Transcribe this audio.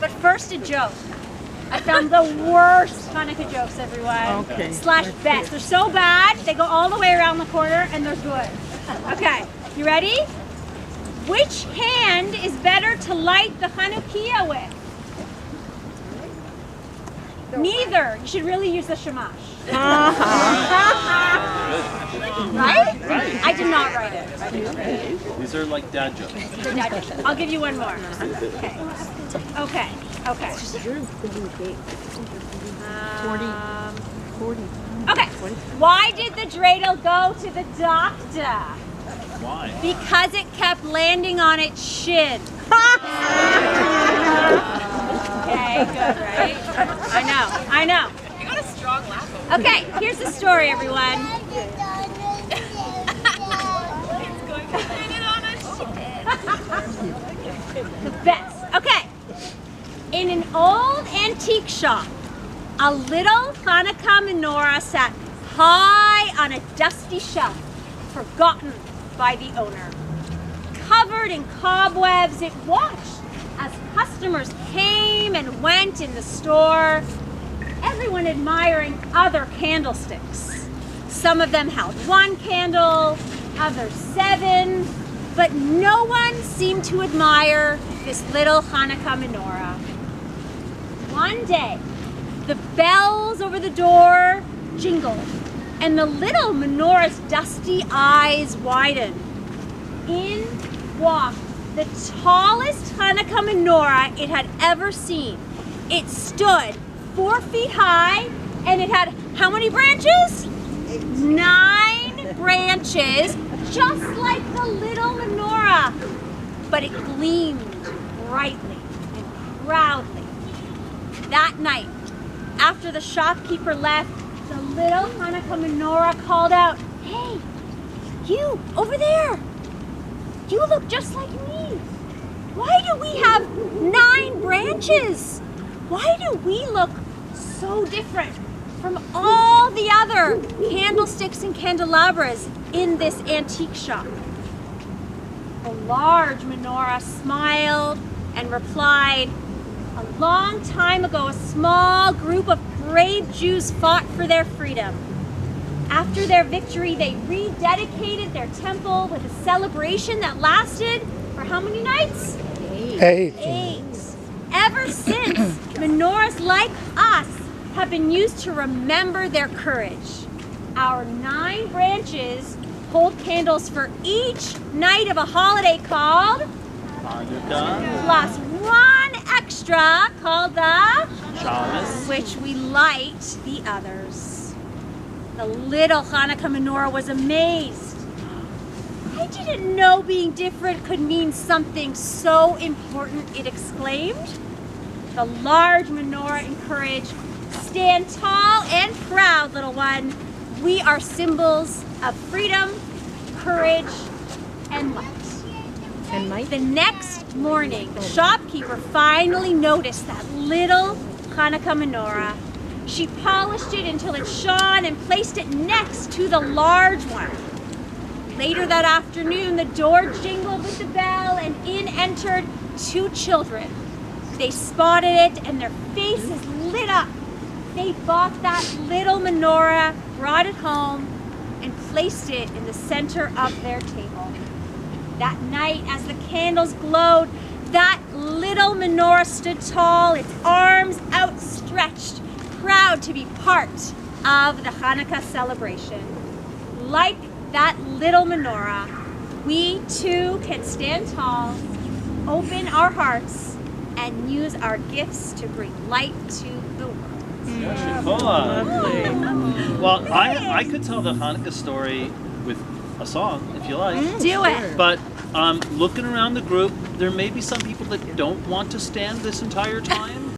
But first, a joke. I found the worst Hanukkah jokes, everyone. Okay. Slash best. They're so bad, they go all the way around the corner, and they're good. Okay, you ready? Which hand is better to light the Hanukkah with? Neither. You should really use the shamash. Right? I did not write it. These are like dad jokes. They're dad jokes. I'll give you one more. Okay. Okay. Okay. 40. Okay. Why did the dreidel go to the doctor? Why? Because it kept landing on its shin. Okay, good, right? I know. You got a strong laugh. Okay, here's the story, everyone. It's going to hit it on a shit. The best. Okay. In an old antique shop, a little Hanukkah menorah sat high on a dusty shelf, forgotten by the owner. Covered in cobwebs, it watched as customers came and went in the store, everyone admiring other candlesticks. Some of them held 1 candle, others 7, but no one seemed to admire this little Hanukkah menorah. One day, the bells over the door jingled, and the little menorah's dusty eyes widened. In walked the tallest Hanukkah menorah it had ever seen. It stood 4 feet high, and it had how many branches? 9 branches, just like the little menorah. But it gleamed brightly and proudly. That night, after the shopkeeper left, the little Hanukkah menorah called out, "Hey, you over there! You look just like me. Why do we have 9 branches? Why do we look so different from all the other candlesticks and candelabras in this antique shop?" The large menorah smiled and replied, "A long time ago, a small group of brave Jews fought for their freedom. After their victory, they rededicated their temple with a celebration that lasted for how many nights? 8. 8. Ever since, menorahs like us have been used to remember their courage. Our 9 branches hold candles for each night of a holiday called Hanukkah. plus 1 extra called the Shabbos. which we light the others." The little Hanukkah menorah was amazed. "I didn't know being different could mean something so important," it exclaimed. The large menorah encouraged, "Stand tall and proud, little one. We are symbols of freedom, courage, and light." And Mike? The next morning, the shopkeeper finally noticed that little Hanukkah menorah. She polished it until it shone and placed it next to the large one. Later that afternoon, the door jingled with the bell, and in entered 2 children. They spotted it and their faces lit up. They bought that little menorah, brought it home, and placed it in the center of their table. That night, as the candles glowed, that little menorah stood tall, its arms outstretched, proud to be part of the Hanukkah celebration. Like that little menorah, we too can stand tall, open our hearts, and use our gifts to bring light to the world. Well, I could tell the Hanukkah story with a song, if you like. Do it. But looking around the group, there may be some people that don't want to stand this entire time.